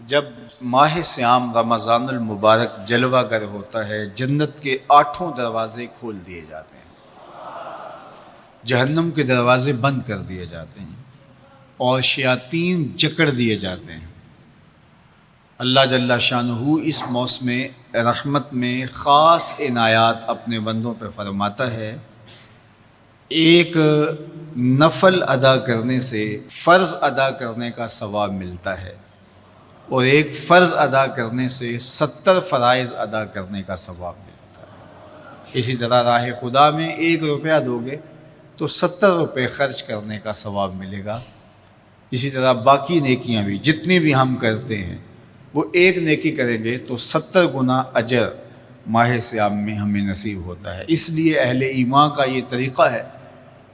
جب ماہ صیام رمضان المبارک جلوہ گر ہوتا ہے، جنت کے 8 دروازے کھول دیے جاتے ہیں، جہنم کے دروازے بند کر دیے جاتے ہیں اور شیاطین جکڑ دیے جاتے ہیں۔ اللہ جل شانہ اس موسم رحمت میں خاص عنایات اپنے بندوں پہ فرماتا ہے۔ ایک نفل ادا کرنے سے فرض ادا کرنے کا ثواب ملتا ہے اور ایک فرض ادا کرنے سے 70 فرائض ادا کرنے کا ثواب ملتا ہے۔ اسی طرح راہ خدا میں 1 روپیہ دو گے تو 70 روپے خرچ کرنے کا ثواب ملے گا۔ اسی طرح باقی نیکیاں بھی جتنی بھی ہم کرتے ہیں، وہ ایک نیکی کریں گے تو 70 گنا اجر ماہ صیام میں ہمیں نصیب ہوتا ہے۔ اس لیے اہل ایمان کا یہ طریقہ ہے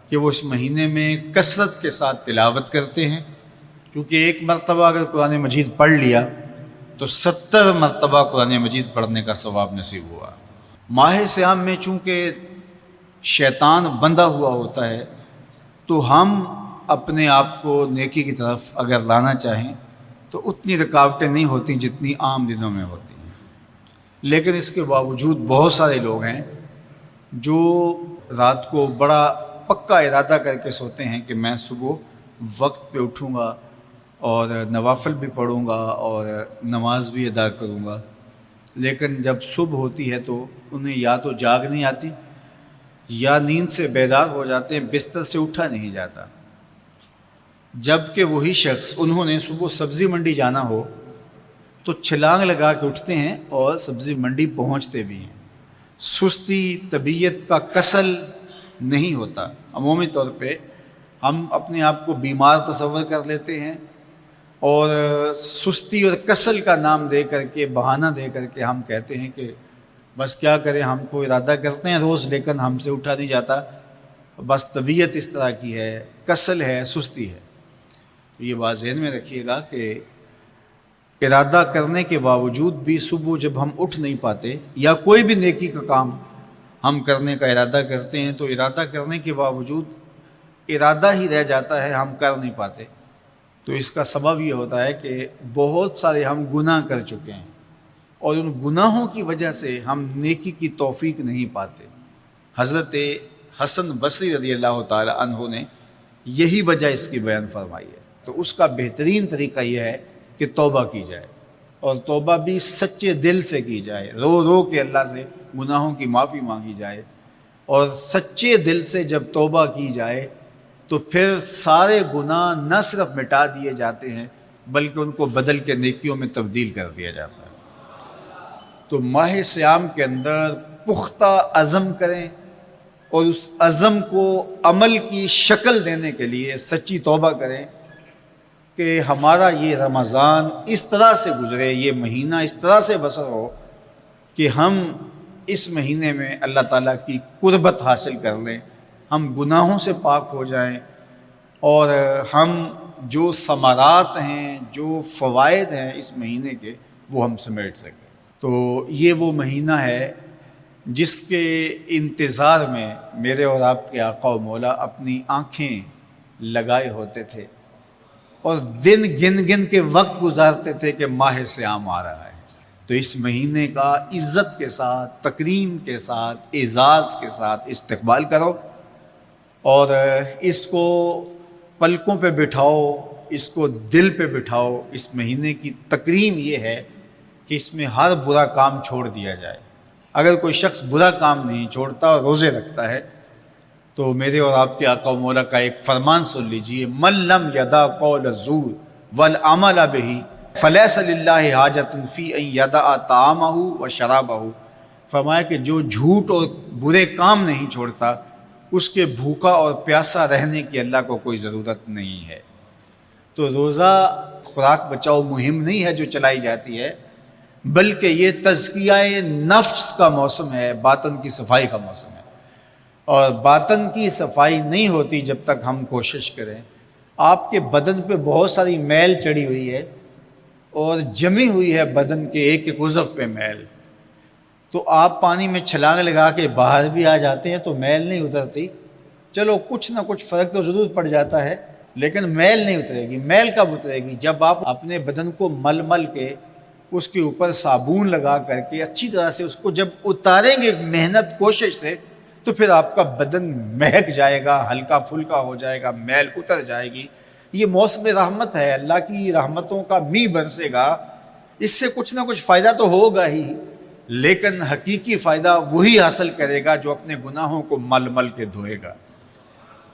کہ وہ اس مہینے میں کثرت کے ساتھ تلاوت کرتے ہیں، کیونکہ ایک مرتبہ اگر قرآن مجید پڑھ لیا تو 70 مرتبہ قرآن مجید پڑھنے کا ثواب نصیب ہوا۔ ماہ صیام میں چونکہ شیطان بندھا ہوا ہوتا ہے، تو ہم اپنے آپ کو نیکی کی طرف اگر لانا چاہیں تو اتنی رکاوٹیں نہیں ہوتی جتنی عام دنوں میں ہوتی ہیں، لیکن اس کے باوجود بہت سارے لوگ ہیں جو رات کو بڑا پکا ارادہ کر کے سوتے ہیں کہ میں صبح وقت پہ اٹھوں گا اور نوافل بھی پڑھوں گا اور نماز بھی ادا کروں گا، لیکن جب صبح ہوتی ہے تو انہیں یا تو جاگ نہیں آتی یا نیند سے بیدار ہو جاتے ہیں، بستر سے اٹھا نہیں جاتا۔ جب کہ وہی شخص انہوں نے صبح سبزی منڈی جانا ہو تو چھلانگ لگا کے اٹھتے ہیں اور سبزی منڈی پہنچتے بھی ہیں۔ سستی، طبیعت کا کسل نہیں ہوتا۔ عمومی طور پہ ہم اپنے آپ کو بیمار تصور کر لیتے ہیں اور سستی اور کسل کا نام دے کر کے، بہانہ دے کر کے ہم کہتے ہیں کہ بس کیا کریں، ہم کو ارادہ کرتے ہیں روز لیکن ہم سے اٹھا نہیں جاتا، بس طبیعت اس طرح کی ہے، کسل ہے، سستی ہے۔ یہ بات ذہن میں رکھیے گا کہ ارادہ کرنے کے باوجود بھی صبح جب ہم اٹھ نہیں پاتے یا کوئی بھی نیکی کا کام ہم کرنے کا ارادہ کرتے ہیں تو ارادہ کرنے کے باوجود ارادہ ہی رہ جاتا ہے، ہم کر نہیں پاتے، تو اس کا سبب یہ ہوتا ہے کہ بہت سارے ہم گناہ کر چکے ہیں اور ان گناہوں کی وجہ سے ہم نیکی کی توفیق نہیں پاتے۔ حضرت حسن بصری رضی اللہ تعالی عنہ نے یہی وجہ اس کی بیان فرمائی ہے، تو اس کا بہترین طریقہ یہ ہے کہ توبہ کی جائے، اور توبہ بھی سچے دل سے کی جائے، رو رو کے اللہ سے گناہوں کی معافی مانگی جائے، اور سچے دل سے جب توبہ کی جائے تو پھر سارے گناہ نہ صرف مٹا دیے جاتے ہیں بلکہ ان کو بدل کے نیکیوں میں تبدیل کر دیا جاتا ہے۔ تو ماہ صیام کے اندر پختہ عزم کریں اور اس عزم کو عمل کی شکل دینے کے لیے سچی توبہ کریں کہ ہمارا یہ رمضان اس طرح سے گزرے، یہ مہینہ اس طرح سے بسر ہو کہ ہم اس مہینے میں اللہ تعالیٰ کی قربت حاصل کر لیں، ہم گناہوں سے پاک ہو جائیں اور ہم جو ثمرات ہیں، جو فوائد ہیں اس مہینے کے، وہ ہم سمیٹ سکیں۔ تو یہ وہ مہینہ ہے جس کے انتظار میں میرے اور آپ کے آقا و مولا اپنی آنکھیں لگائے ہوتے تھے اور دن گن گن کے وقت گزارتے تھے کہ ماہ صیام آ رہا ہے۔ تو اس مہینے کا عزت کے ساتھ، تکریم کے ساتھ، اعزاز کے ساتھ استقبال کرو اور اس کو پلکوں پہ بٹھاؤ، اس کو دل پہ بٹھاؤ۔ اس مہینے کی تکریم یہ ہے کہ اس میں ہر برا کام چھوڑ دیا جائے۔ اگر کوئی شخص برا کام نہیں چھوڑتا اور روزے رکھتا ہے تو میرے اور آپ کے آقا و مولا کا ایک فرمان سن لیجئے، من لم یدع قول الزور والعمل بہ فلیس للہ حاجۃ فی ان یدع طعامہ و شرابہ۔ فرمایا کہ جو جھوٹ اور برے کام نہیں چھوڑتا، اس کے بھوکا اور پیاسا رہنے کی اللہ کو کوئی ضرورت نہیں ہے۔ تو روزہ خوراک بچاؤ مہم نہیں ہے جو چلائی جاتی ہے، بلکہ یہ تزکیہ نفس کا موسم ہے، باطن کی صفائی کا موسم ہے، اور باطن کی صفائی نہیں ہوتی جب تک ہم کوشش کریں۔ آپ کے بدن پہ بہت ساری میل چڑھی ہوئی ہے اور جمی ہوئی ہے بدن کے ایک ایک عضو پہ میل، تو آپ پانی میں چھلانگ لگا کے باہر بھی آ جاتے ہیں تو میل نہیں اترتی، چلو کچھ نہ کچھ فرق تو ضرور پڑ جاتا ہے، لیکن میل نہیں اترے گی۔ میل کب اترے گی؟ جب آپ اپنے بدن کو مل مل کے اس کے اوپر صابون لگا کر کے اچھی طرح سے اس کو جب اتاریں گے محنت کوشش سے، تو پھر آپ کا بدن مہک جائے گا، ہلکا پھلکا ہو جائے گا، میل اتر جائے گی۔ یہ موسم رحمت ہے، اللہ کی رحمتوں کا می برسے گا، اس سے کچھ نہ کچھ فائدہ تو ہوگا ہی، لیکن حقیقی فائدہ وہی حاصل کرے گا جو اپنے گناہوں کو مل مل کے دھوئے گا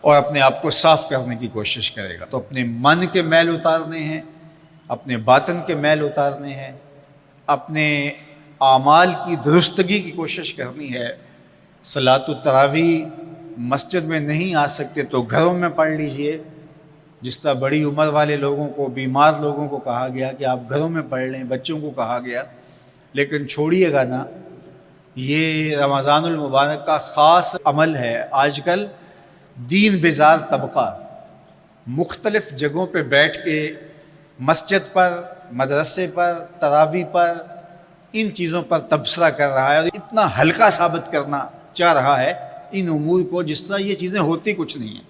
اور اپنے آپ کو صاف کرنے کی کوشش کرے گا۔ تو اپنے من کے میل اتارنے ہیں، اپنے باطن کے میل اتارنے ہیں، اپنے اعمال کی درستگی کی کوشش کرنی ہے۔ صلاۃ التراویح مسجد میں نہیں آ سکتے تو گھروں میں پڑھ لیجئے، جس طرح بڑی عمر والے لوگوں کو، بیمار لوگوں کو کہا گیا کہ آپ گھروں میں پڑھ لیں، بچوں کو کہا گیا، لیکن چھوڑیے گا نا، یہ رمضان المبارک کا خاص عمل ہے۔ آج کل دین بیزار طبقہ مختلف جگہوں پہ بیٹھ کے مسجد پر، مدرسے پر، تراویح پر، ان چیزوں پر تبصرہ کر رہا ہے اور اتنا ہلکا ثابت کرنا چاہ رہا ہے ان امور کو، جس طرح یہ چیزیں ہوتی کچھ نہیں ہیں،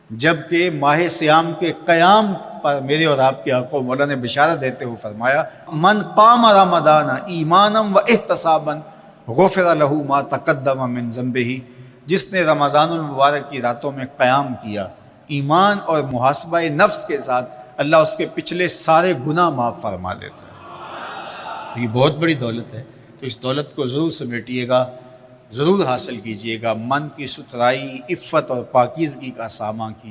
جبکہ ماہ صیام کے قیام پر میرے اور آپ کے آقا مولا نے بشارت دیتے ہوئے فرمایا، من قام رمضان ایمانا و احتسابا غفر لہ ما تقدم من ذنبہ، جس نے رمضان المبارک کی راتوں میں قیام کیا ایمان اور محاسبہ نفس کے ساتھ، اللہ اس کے پچھلے سارے گناہ معاف فرما دیتا ہے۔ یہ بہت بڑی دولت ہے، تو اس دولت کو ضرور سمیٹیے گا، ضرور حاصل کیجئے گا، من کی ستھرائی، عفت اور پاکیزگی کا سامان کیجئے۔